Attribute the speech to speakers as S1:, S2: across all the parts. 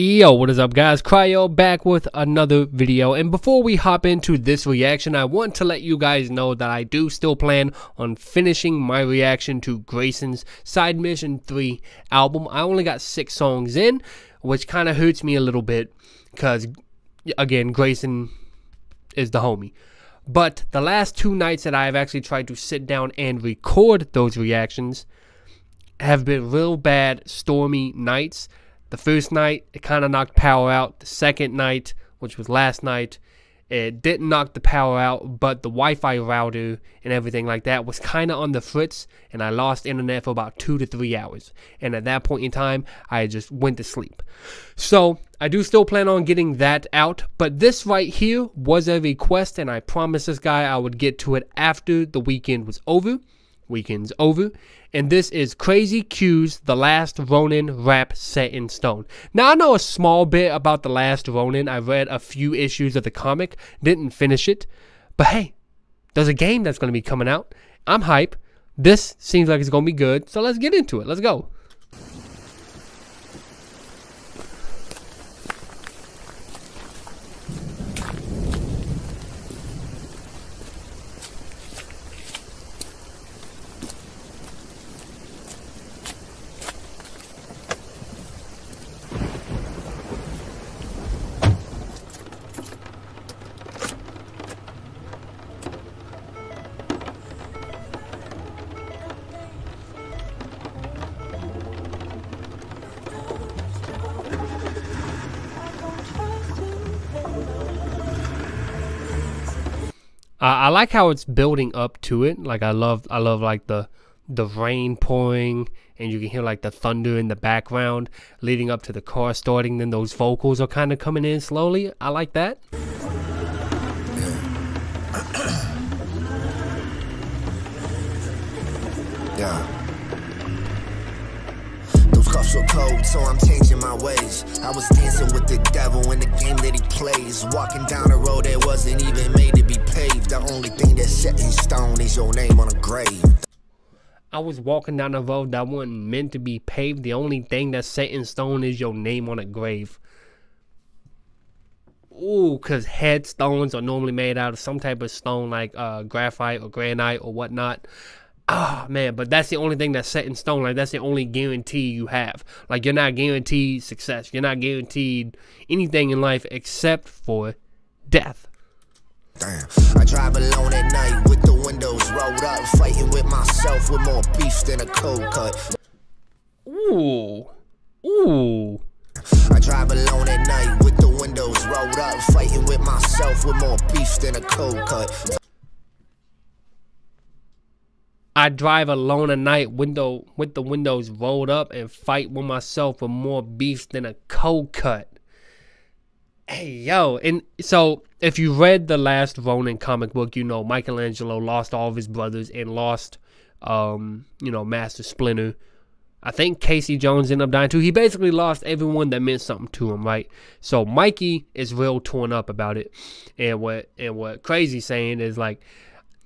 S1: Yo, what is up guys? Cryo back with another video, and before we hop into this reaction, I want to let you guys know that I do still plan on finishing my reaction to Grayson's Side Mission 3 album. I only got 6 songs in, which kind of hurts me a little bit because, again, Grayson is the homie. But the last 2 nights that I have actually tried to sit down and record those reactions have been real bad, stormy nights. The first night, it kind of knocked power out. The second night, which was last night, it didn't knock the power out, but the Wi-Fi router and everything like that was kind of on the fritz, and I lost internet for about 2 to 3 hours. And at that point in time, I just went to sleep. So I do still plan on getting that out, but this right here was a request, and I promised this guy I would get to it after the weekend was over. Weekend's over, and this is Krazi Q's The Last Ronin rap set in stone. Now I know a small bit about The Last Ronin. I read a few issues of the comic, didn't finish it, but hey, there's a game that's going to be coming out. I'm hype. This seems like it's going to be good, so let's get into it. Let's go. I like how it's building up to it. Like I love like the rain pouring, and you can hear like the thunder in the background leading up to the car starting. Then those vocals are kind of coming in slowly. I like that.
S2: Yeah. Those cuffs are cold, so I'm changing my ways. I was dancing with the devil in the game that he plays. Walking down a road that wasn't even made to be paved. The only thing that's set in stone is your name on a grave.
S1: I was walking down a road that wasn't meant to be paved. The only thing that's set in stone is your name on a grave. Ooh, because headstones are normally made out of some type of stone like graphite or granite or whatnot. Ah, man, but that's the only thing that's set in stone. Like, that's the only guarantee you have. Like, you're not guaranteed success. You're not guaranteed anything in life except for death.
S2: Damn. I drive alone at night with the windows rolled up, fighting with myself with more beef than a cold cut.
S1: Ooh. Ooh.
S2: I drive alone at night with the windows rolled up, fighting with myself with more beef than a cold cut.
S1: I drive alone at night with the windows rolled up and fight with myself with more beef than a cold cut. Hey, yo. And so if you read the last Ronin comic book, you know Michelangelo lost all of his brothers and lost, Master Splinter. I think Casey Jones ended up dying too. He basically lost everyone that meant something to him, right? So Mikey is real torn up about it. And what Krazi's saying is like,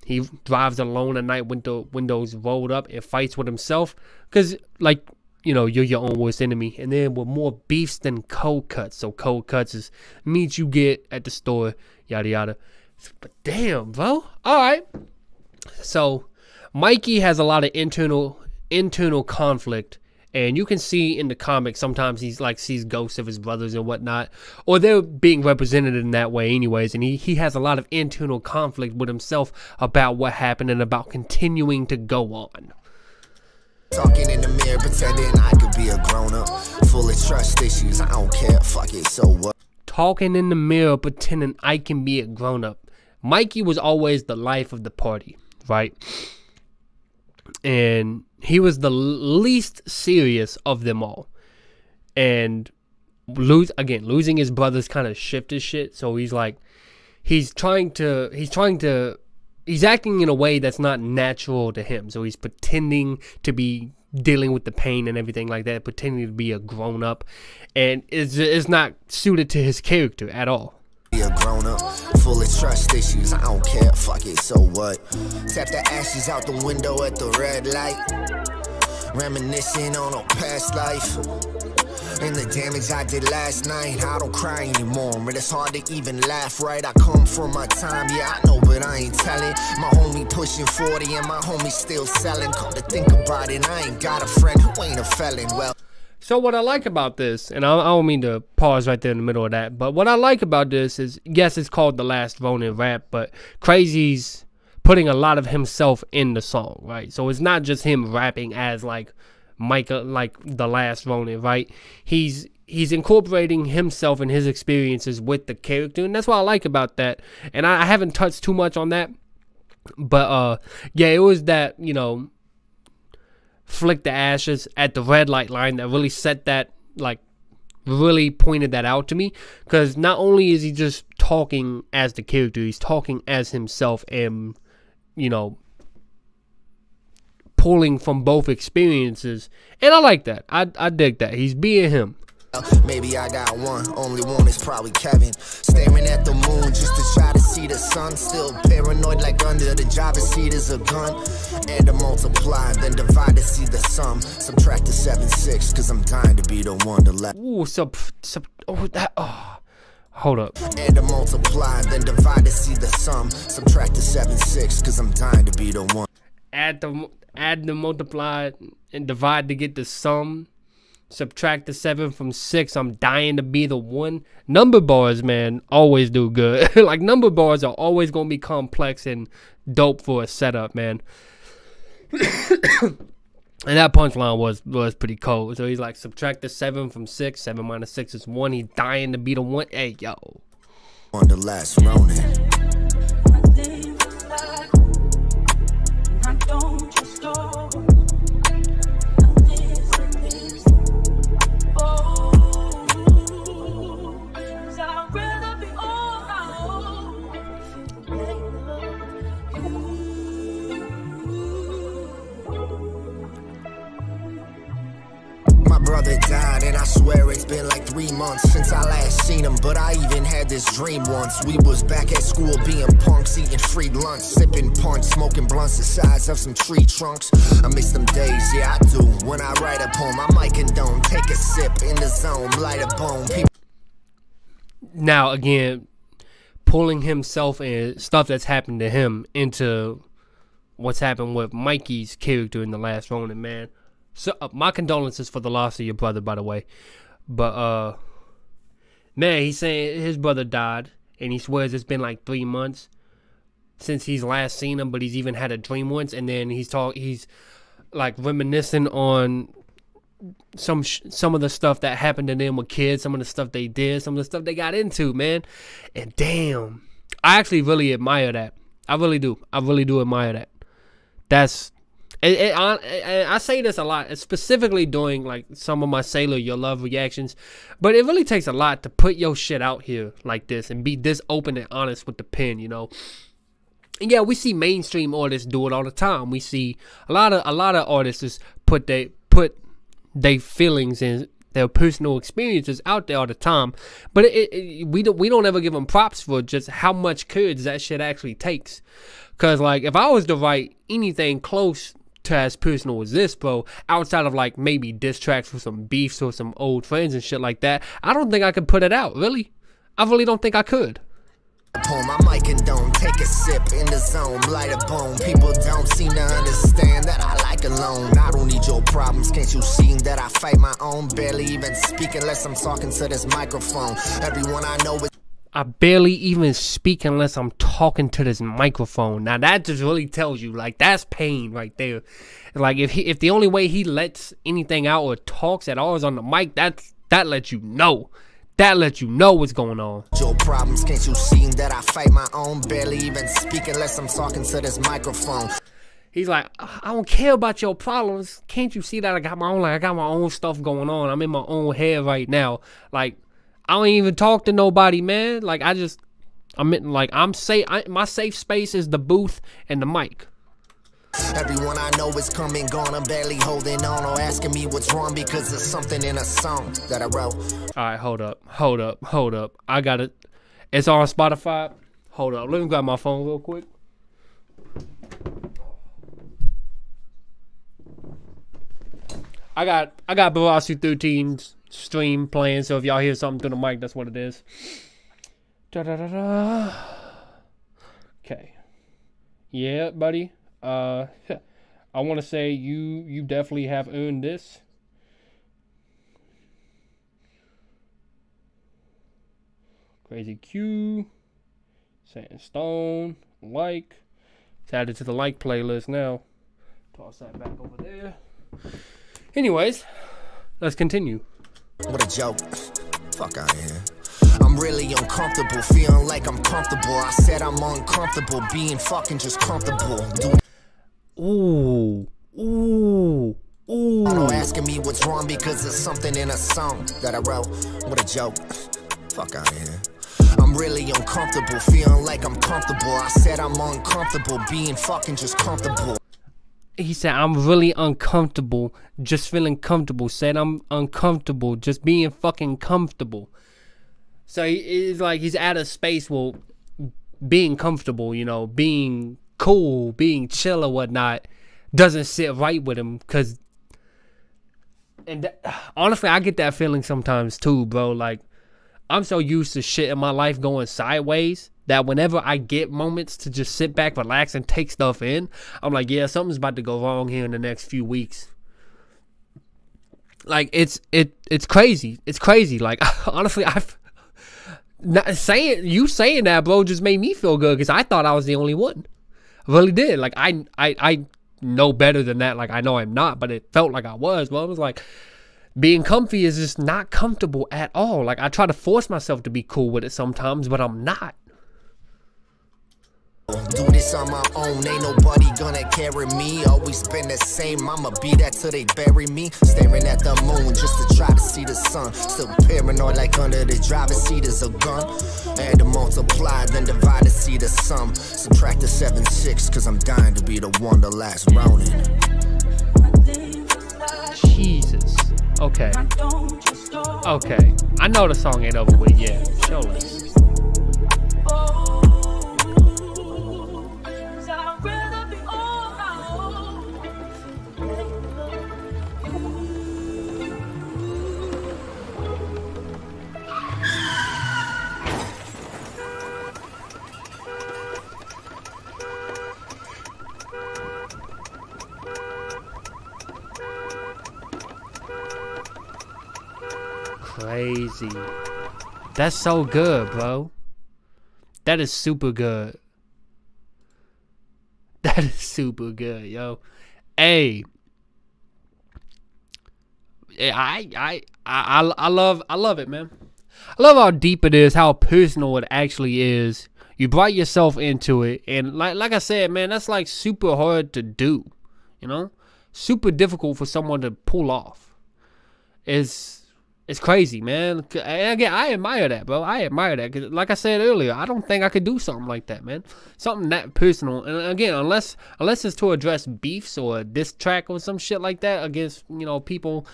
S1: he drives alone at night with the windows rolled up and fights with himself. Because, like, you're your own worst enemy. And then with more beefs than cold cuts. So cold cuts is meat you get at the store, yada yada. But damn, bro. Alright. So Mikey has a lot of internal conflict. And you can see in the comics sometimes he's like sees ghosts of his brothers and whatnot, or they're being represented in that way anyways. And he has a lot of internal conflict with himself about what happened and about continuing to go on.
S2: Talking in the mirror, pretending I could be a grown-up, full of trust issues. I don't care, fuck it, so what?
S1: Talking in the mirror, pretending I can be a grown-up. Mikey was always the life of the party, right? And he was the least serious of them all. And losing his brothers kind of shifted shit. So he's like, he's acting in a way that's not natural to him. So he's pretending to be dealing with the pain and everything like that, pretending to be a grown up, and it's not suited to his character at all.
S2: Be a grown up, full of trust issues. I don't care, fuck it, so what? Tap the ashes out the window at the red light, reminiscing on a past life. And the damage I did last night, I don't cry anymore. And it's hard to even laugh, right? I come from my time, yeah, I know, but I ain't telling. My homie pushing 40 and my homie still selling. Come to think about it, I ain't got a friend who ain't a felon. Well,
S1: so what I like about this, and I don't mean to pause right there in the middle of that, but what I like about this is, yes, it's called The Last Ronin Rap, but Krazi's putting a lot of himself in the song, right? So it's not just him rapping as like Micah, like The Last Ronin, right? He's incorporating himself and his experiences with the character, and that's what I like about that. And I haven't touched too much on that, but yeah, it was that, you know, flick the ashes at the red light line that really set that, like, really pointed that out to me. Because not only is he just talking as the character, he's talking as himself and, you know, pulling from both experiences. And I like that. I dig that. He's being him.
S2: maybe I got one, only one is probably Kevin. Staring at the moon just to try to see the sun. Still paranoid like under the driver's seat is a gun. Add to multiply, then divide to see the sum. Subtract the 7, 6, cause I'm dying to be the one to let.
S1: Ooh, hold up.
S2: Add to multiply, then divide to see the sum. Subtract the 7, 6, cause I'm dying to be the one.
S1: Add the multiply and divide to get the sum. Subtract the 7 from 6. I'm dying to be the one. Number bars, man, always do good. Like, number bars are always gonna be complex and dope for a setup, man. And that punchline was pretty cold. So he's like, subtract the 7 from 6. 7 minus 6 is 1. He's dying to be the one. Hey, yo.
S2: On the last Ronin. My brother died and I swear it's been like 3 months since I last seen him, but I even had this dream once. We was back at school being punks, eating free lunch, sipping punch, smoking blunts the size of some tree trunks. I miss them days, yeah I do. When I write a poem, I might condone, take a sip in the zone, light a bone.
S1: Now again, pulling himself and stuff that's happened to him into what's happened with Mikey's character in The Last Ronin, man. So my condolences for the loss of your brother, by the way. But man, he's saying his brother died, and he swears it's been like 3 months since he's last seen him. But he's even had a dream once, and then he's like reminiscing on some of the stuff that happened to them with kids, some of the stuff they did, some of the stuff they got into, man. And damn, I actually really admire that. I really do. I really do admire that. That's. I say this a lot, specifically during like some of my Sailor Your Love reactions, but it really takes a lot to put your shit out here like this and be this open and honest with the pen, you know. And yeah, we see mainstream artists do it all the time. We see a lot of artists put their feelings and their personal experiences out there all the time, but we don't ever give them props for just how much courage that shit actually takes. Cause like if I was to write anything close to as personal as this, bro, outside of like maybe diss tracks for some beefs or some old friends and shit like that, I don't think I could put it out, really. I really don't think I could.
S2: I might condone, take a sip in the zone, light a bone. People don't seem to understand that I like alone. I don't need your problems, can't you see that I fight my own? Barely even speak unless I'm talking to this microphone. Everyone I know is
S1: I barely even speak unless I'm talking to this microphone. Now that just really tells you, like, that's pain right there. Like if the only way he lets anything out or talks at all is on the mic, that lets you know. That lets you know what's going on.
S2: Your problems, can't you see that I fight my own? Barely even speak unless I'm talking to this microphone.
S1: He's like, I don't care about your problems. Can't you see that I got my own? Like I got my own stuff going on. I'm in my own head right now. Like I don't even talk to nobody, man. Like I'm safe. My safe space is the booth and the mic.
S2: Everyone I know is coming, gone. I'm barely holding on or asking me what's wrong because there's something in a song that I wrote.
S1: All right, hold up. I got it. It's on Spotify. Hold up. Let me grab my phone real quick. I got Velocity 13's stream playing, so if y'all hear something through the mic, that's what it is. Okay. Yeah, buddy. I want to say you definitely have earned this. Krazi Q, Sandstone, like. It's added to the like playlist now. Toss that back over there. Anyways, let's continue.
S2: What a joke. Fuck out of here. I'm really uncomfortable, feeling like I'm comfortable. I said I'm uncomfortable, being fucking just comfortable.
S1: Ooh.
S2: Don't asking me what's wrong because it's something in a song that I wrote. What a joke. Fuck out of here. I'm really uncomfortable, feeling like I'm comfortable. I said I'm uncomfortable, being fucking just comfortable.
S1: He said, I'm really uncomfortable, just feeling comfortable. Said I'm uncomfortable, just being fucking comfortable. So it's like he's at a space where being comfortable, you know, being cool, being chill or whatnot, doesn't sit right with him. Honestly, I get that feeling sometimes too, bro. Like, I'm so used to shit in my life going sideways that whenever I get moments to just sit back, relax, and take stuff in, I'm like, yeah, something's about to go wrong here in the next few weeks. Like, it's crazy. It's crazy. Like, honestly, you saying that, bro, just made me feel good because I thought I was the only one. I really did. Like, I know better than that. Like, I know I'm not, but it felt like I was. Well, it was like, being comfy is just not comfortable at all. Like, I try to force myself to be cool with it sometimes, but I'm not.
S2: Do this on my own, ain't nobody gonna carry me. Always been the same, I'ma be that till they bury me. Staring at the moon just to try to see the sun. Still paranoid like under the driver's seat is a gun. Add to multiply, then divide to see the sum. Subtract the 7, 6, cause I'm dying to be the one, the last Ronin.
S1: Jesus. Okay. Okay. I know the song ain't over with yet. Show us. Crazy. That's so good, bro. That is super good. That is super good, yo. Hey. I love it, man. I love how deep it is, how personal it actually is. You brought yourself into it, and like I said, man, that's like super hard to do, you know? Super difficult for someone to pull off. It's crazy, man. And again, I admire that, bro. I admire that. Cause like I said earlier, I don't think I could do something like that, man. Something that personal. And again, unless it's to address beefs or a diss track or some shit like that against, you know, people,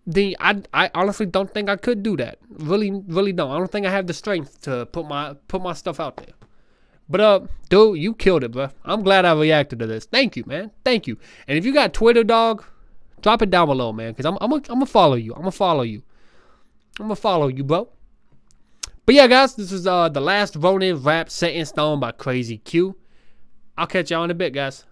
S1: then I honestly don't think I could do that. Really don't. I don't think I have the strength to put my stuff out there. But dude, you killed it, bro. I'm glad I reacted to this. Thank you, man. Thank you. And if you got Twitter, dog, drop it down below, man, because I'm gonna follow you. I'm gonna follow you, bro. But yeah, guys, this is the last Ronin rap set in stone by Krazi Q. I'll catch y'all in a bit, guys.